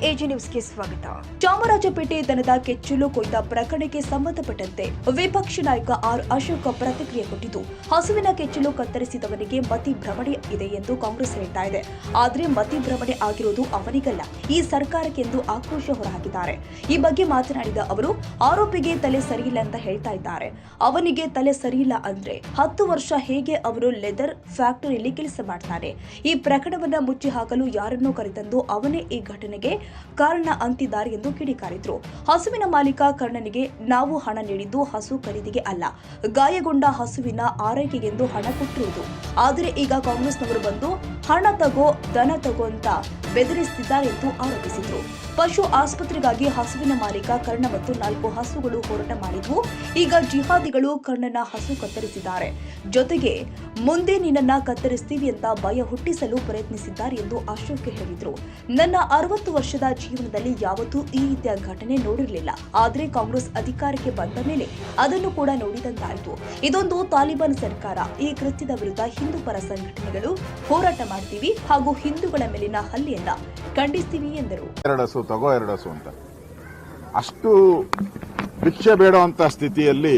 AG ನ್ಯೂಸ್ಗೆ ಸ್ವಾಗತ. ಚಾಮರಾಜಪೇಟೆ ದನದ ಕೆಚ್ಚಲು ಕೊಯ್ದ ಪ್ರಕರಣಕ್ಕೆ ಸಂಬಂಧಪಟ್ಟಂತೆ ವಿಪಕ್ಷ ನಾಯಕ ಆರ್ ಅಶೋಕ್ ಪ್ರತಿಕ್ರಿಯೆ ಕೊಟ್ಟಿದ್ದು, ಹಸುವಿನ ಕೆಚ್ಚಲು ಕತ್ತರಿಸಿದವನಿಗೆ ಮತಿ ಭ್ರಮಣೆ ಇದೆ ಎಂದು ಕಾಂಗ್ರೆಸ್ ಹೇಳ್ತಾ ಇದೆ. ಆದರೆ ಮತಿ ಭ್ರಮಣೆ ಆಗಿರುವುದು ಅವನಿಗಲ್ಲ, ಈ ಸರ್ಕಾರಕ್ಕೆಂದು ಆಕ್ರೋಶ ಹೊರಹಾಕಿದ್ದಾರೆ. ಈ ಬಗ್ಗೆ ಮಾತನಾಡಿದ ಅವರು, ಆರೋಪಿಗೆ ತಲೆ ಸರಿಯಿಲ್ಲ ಅಂತ ಹೇಳ್ತಾ ಇದ್ದಾರೆ. ಅವನಿಗೆ ತಲೆ ಸರಿಯಿಲ್ಲ ಅಂದ್ರೆ 10 ವರ್ಷ ಹೇಗೆ ಅವರು ಲೆದರ್ ಫ್ಯಾಕ್ಟರಿಯಲ್ಲಿ ಕೆಲಸ ಮಾಡ್ತಾರೆ? ಈ ಪ್ರಕರಣವನ್ನ ಮುಚ್ಚಿ ಹಾಕಲು ಯಾರನ್ನೋ ಕರೆತಂದು ಅವನೇ ಈ ಘಟನೆಗೆ ಕಾರಣ ಅಂತಿದ್ದಾರೆ ಎಂದು ಕಿಡಿಕಾರಿದ್ರು. ಹಸುವಿನ ಮಾಲೀಕ ಕರ್ಣನಿಗೆ ನಾವು ಹಣ ನೀಡಿದ್ದು ಹಸು ಖರೀದಿಗೆ ಅಲ್ಲ, ಗಾಯಗೊಂಡ ಹಸುವಿನ ಆರೈಕೆಗೆಂದು ಹಣ ಕೊಟ್ಟಿರುವುದು. ಆದರೆ ಈಗ ಕಾಂಗ್ರೆಸ್ನವರು ಬಂದು ಹಣ ತಗೋ, ದನ ತಗೋ ಅಂತ ಬೆದರಿಸುತ್ತಿದ್ದಾರೆ ಎಂದು ಆರೋಪಿಸಿದ್ರು. ಪಶು ಆಸ್ಪತ್ರೆಗಾಗಿ ಹಸುವಿನ ಮಾಲೀಕ ಕರ್ಣ ಮತ್ತು 4 ಹಸುಗಳು ಹೋರಾಟ ಮಾಡಿದ್ವು. ಈಗ ಜಿಹಾದಿಗಳು ಕರ್ಣನ ಹಸು ಕತ್ತರಿಸಿದ್ದಾರೆ. ಜೊತೆಗೆ ಮುಂದೆ ನಿನ್ನನ್ನ ಕತ್ತರಿಸ್ತೀವಿ ಅಂತ ಭಯ ಹುಟ್ಟಿಸಲು ಪ್ರಯತ್ನಿಸಿದ್ದಾರೆ ಎಂದು ಅಶೋಕ್ ಹೇಳಿದ್ರು. ನನ್ನ 60 ವರ್ಷದ ಜೀವನದಲ್ಲಿ ಯಾವತ್ತೂ ಈ ರೀತಿಯ ಘಟನೆ ನೋಡಿರಲಿಲ್ಲ. ಆದರೆ ಕಾಂಗ್ರೆಸ್ ಅಧಿಕಾರಕ್ಕೆ ಬಂದ ಮೇಲೆ ಅದನ್ನು ಕೂಡ ನೋಡಿದಂತಾಯಿತು. ಇದೊಂದು ತಾಲಿಬಾನ್ ಸರ್ಕಾರ. ಈ ಕೃತ್ಯದ ವಿರುದ್ಧ ಹಿಂದೂ ಪರ ಸಂಘಟನೆಗಳು ಹೋರಾಟ ಮಾಡ್ತೀವಿ ಹಾಗೂ ಹಿಂದೂಗಳ ಮೇಲಿನ ಹಲ್ಲೆಯನ್ನ ಖಂಡಿಸ್ತೀವಿ ಎಂದರು. 2 ಹಸು ತಗೋ 2 ಹಸು ಅಂತ ಅಷ್ಟು ಭಿಕ್ಷೆ ಬೇಡುವಂತ ಸ್ಥಿತಿಯಲ್ಲಿ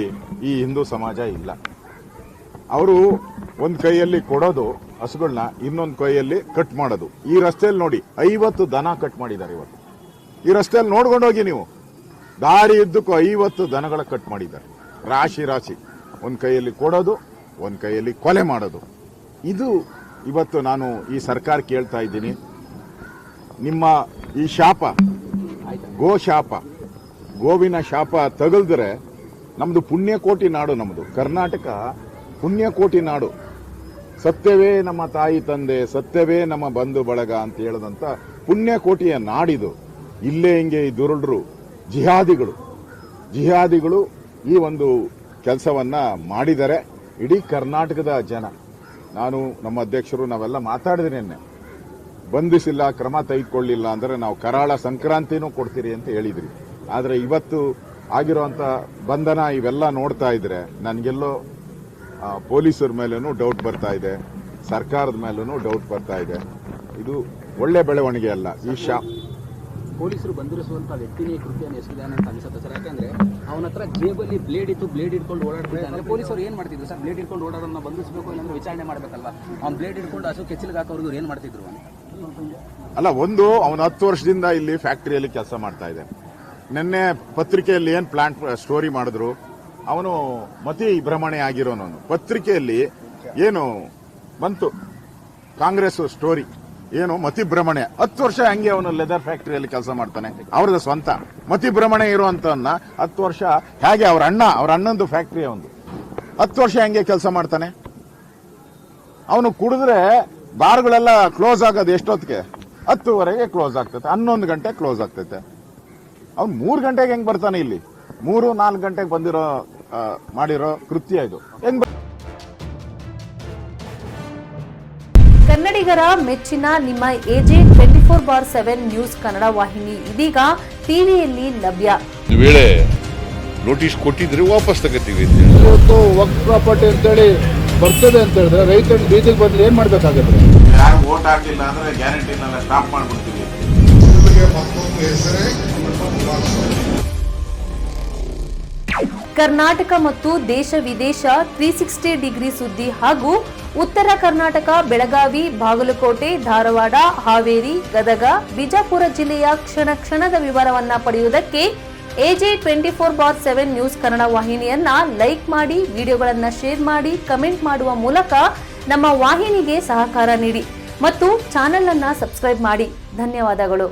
ಈ ಹಿಂದೂ ಸಮಾಜ ಇಲ್ಲ. ಅವರು ಒಂದ್ ಕೈಯಲ್ಲಿ ಕೊಡೋದು ಹಸುಗಳನ್ನ, ಇನ್ನೊಂದು ಕೈಯಲ್ಲಿ ಕಟ್ ಮಾಡೋದು. ಈ ರಸ್ತೆಯಲ್ಲಿ ನೋಡಿ 50 ದನ ಕಟ್ ಮಾಡಿದ್ದಾರೆ ಇವತ್ತು. ಈ ರಸ್ತೆಯಲ್ಲಿ ನೋಡ್ಕೊಂಡೋಗಿ ನೀವು, ದಾರಿ ಇದ್ದಕ್ಕೂ 50 ದನಗಳ ಕಟ್ ಮಾಡಿದ್ದಾರೆ. ರಾಶಿ ರಾಶಿ, ಒಂದ್ ಕೈಯಲ್ಲಿ ಕೊಡೋದು, ಒಂದ್ ಕೈಯಲ್ಲಿ ಕೊಲೆ ಮಾಡೋದು. ಇದು ಇವತ್ತು ನಾನು ಈ ಸರ್ಕಾರ ಕೇಳ್ತಾ ಇದ್ದೀನಿ. ನಿಮ್ಮ ಈ ಶಾಪ, ಗೋ ಶಾಪ, ಗೋವಿನ ಶಾಪ ತಗಲ್ದ್ರೆ ನಮ್ದು ಪುಣ್ಯಕೋಟಿ ನಾಡು. ನಮ್ದು ಕರ್ನಾಟಕ ಪುಣ್ಯಕೋಟಿ ನಾಡು. ಸತ್ಯವೇ ನಮ್ಮ ತಾಯಿ ತಂದೆ, ಸತ್ಯವೇ ನಮ್ಮ ಬಂಧು ಬಳಗ ಅಂತ ಹೇಳದಂತ ಪುಣ್ಯಕೋಟಿಯ ನಾಡಿದು. ಇಲ್ಲೇ ಹಿಂಗೆ ಈ ದುರುಳರು ಜಿಹಾದಿಗಳು ಈ ಒಂದು ಕೆಲಸವನ್ನ ಮಾಡಿದರೆ ಇಡೀ ಕರ್ನಾಟಕದ ಜನ, ನಾನು ನಮ್ಮ ಅಧ್ಯಕ್ಷರು ನಾವೆಲ್ಲ ಮಾತಾಡಿದ್ರೆ ಬಂಧಿಸಿಲ್ಲ, ಕ್ರಮ ತೆಗೆದುಕೊಳ್ಳಿಲ್ಲ ಅಂದ್ರೆ ನಾವು ಕರಾಳ ಸಂಕ್ರಾಂತಿನೂ ಕೊಡ್ತೀರಿ ಅಂತ ಹೇಳಿದ್ರಿ. ಆದರೆ ಇವತ್ತು ಆಗಿರುವಂತ ಬಂಧನ ಇವೆಲ್ಲ ನೋಡ್ತಾ ಇದ್ರೆ ನನಗೆಲ್ಲೋ ಪೊಲೀಸರ ಮೇಲೂ ಡೌಟ್ ಬರ್ತಾ ಇದೆ, ಸರ್ಕಾರದ ಮೇಲೂ ಡೌಟ್ ಬರ್ತಾ ಇದೆ. ಇದು ಒಳ್ಳೆ ಬೆಳವಣಿಗೆ ಅಲ್ಲ. ಈ ಪೊಲೀಸರು ಬಂಧಿಸುವಂತ ವ್ಯಕ್ತಿನೇ ಕೃತ್ಯ ಎಸಗಿದಾನೆ ಅಂತ ಅನ್ಸುತ್ತೆ ಸರ್. ಯಾಕಂದ್ರೆ ಅವನ ಹತ್ರ ಜೇಬಲ್ಲಿ ಬ್ಲೇಡ್ ಇತ್ತು, ಬ್ಲೇಡ್ ಇಟ್ಕೊಂಡು ಓಡಾಡ್ತಿದ್ದಾನೆ. ಪೊಲೀಸರು ಏನ್ ಮಾಡ್ತಿದ್ರು ಸರ್? ಬ್ಲೇಡ್ ಇಟ್ಕೊಂಡು ಓಡಾಡೋದನ್ನ ಬಂಧಿಸಬೇಕು, ಇಲ್ಲಾಂದ್ರೆ ವಿಚಾರಣೆ ಮಾಡ್ಬೇಕಲ್ವಾ? ಅವ್ನು ಬ್ಲೇಡ್ ಇಟ್ಕೊಂಡು ಹಸು ಕೆಚ್ಚಲಿಗೆ ಹಾಕೋರ್ಗು ಏನ್ ಮಾಡ್ತಿದ್ರು? ಅಲ್ಲ, ಅವನು 10 ವರ್ಷದಿಂದ ಇಲ್ಲಿ ಫ್ಯಾಕ್ಟರಿಯಲ್ಲಿ ಕೆಲಸ ಮಾಡ್ತಾ ಇದೆ. ನಿನ್ನೆ ಪತ್ರಿಕೆಯಲ್ಲಿ ಏನ್ ಪ್ಲಾಂಟ್ ಸ್ಟೋರಿ ಮಾಡಿದ್ರು, ಅವನು ಮತಿ ಭ್ರಮಣೆ ಆಗಿರೋನು. ಪತ್ರಿಕೆಯಲ್ಲಿ ಏನು ಬಂತು, ಕಾಂಗ್ರೆಸ್ ಸ್ಟೋರಿ ಏನು ಮತಿ ಭ್ರಮಣೆ. 10 ವರ್ಷ ಹಂಗೆ ಅವನು ಲೆದರ್ ಫ್ಯಾಕ್ಟರಿಯಲ್ಲಿ ಕೆಲಸ ಮಾಡ್ತಾನೆ. ಅವ್ರದ್ದು ಸ್ವಂತ ಮತಿ ಭ್ರಮಣೆ ಇರುವಂತವನ್ನ 10 ವರ್ಷ ಹೇಗೆ ಅವ್ರ ಅಣ್ಣಂದು ಫ್ಯಾಕ್ಟರಿ ಅವನು 10 ವರ್ಷ ಹಂಗೆ ಕೆಲಸ ಮಾಡ್ತಾನೆ. ಅವನು ಕುಡಿದ್ರೆ ಬಾರ್ಗಳೆಲ್ಲ ಕ್ಲೋಸ್ ಆಗೋದು ಎಷ್ಟೊತ್ತಿಗೆ? 10ವರೆಗೆ ಕ್ಲೋಸ್ ಆಗ್ತೈತೆ, 11 ಗಂಟೆ ಕ್ಲೋಸ್ ಆಗ್ತೈತೆ. ಅವ್ನು 3 ಗಂಟೆಗೆ ಹೆಂಗ್ ಬರ್ತಾನೆ? ಇಲ್ಲಿ 3-4 ಗಂಟೆಗೆ ಮಾಡಿರೋ ಕೃತ್ಯ ಇದು. ಕನ್ನಡಿಗರ ಮೆಚ್ಚಿನ ನಿಮ್ಮ ಎಜೆ 24/7 ನ್ಯೂಸ್ ಕನ್ನಡ ವಾಹಿನಿ ಇದೀಗ ಟಿವಿಯಲ್ಲಿ ಲಭ್ಯ. ವೇಳೆ ನೋಟಿಸ್ ಕೊಟ್ಟಿದ್ರೆ ವಾಪಸ್ ತಗೋತೀವಿ. ಇವತ್ತು ವಕ್ಫ್ ಪ್ರಾಪರ್ಟಿ ಅಂತೇಳಿ ಬರ್ತದೆ ಅಂತ ಹೇಳಿದ್ರೆ ರೈತರು ಬೀದಿಗೆ ಬಂದ್ರೆ ಏನ್ ಮಾಡ್ಬೇಕಾಗತ್ತೆ? ಯಾರು ವೋಟ್ ಹಾಕಿಲ್ಲ ಅಂದ್ರೆ ಗ್ಯಾರಂಟಿನೆಲ್ಲ ಸ್ಟಾಪ್ ಮಾಡ್ಬಿಡ್ತೀವಿ. ಕರ್ನಾಟಕ ಮತ್ತು ದೇಶ ವಿದೇಶ 360 ಡಿಗ್ರಿ ಸುದ್ದಿ ಹಾಗೂ ಉತ್ತರ ಕರ್ನಾಟಕ, ಬೆಳಗಾವಿ, ಬಾಗಲಕೋಟೆ, ಧಾರವಾಡ, ಹಾವೇರಿ, ಗದಗ, ಬಿಜಾಪುರ ಜಿಲ್ಲೆಯ ಕ್ಷಣ ಕ್ಷಣದ ವಿವರವನ್ನ ಪಡೆಯುವುದಕ್ಕೆ ಎಜೆ 24/7 ನ್ಯೂಸ್ ಕನ್ನಡ ವಾಹಿನಿಯನ್ನ ಲೈಕ್ ಮಾಡಿ, ವಿಡಿಯೋಗಳನ್ನ ಶೇರ್ ಮಾಡಿ, ಕಮೆಂಟ್ ಮಾಡುವ ಮೂಲಕ ನಮ್ಮ ವಾಹಿನಿಗೆ ಸಹಕಾರ ನೀಡಿ ಮತ್ತು ಚಾನೆಲ್ ಅನ್ನ ಸಬ್ಸ್ಕ್ರೈಬ್ ಮಾಡಿ. ಧನ್ಯವಾದಗಳು.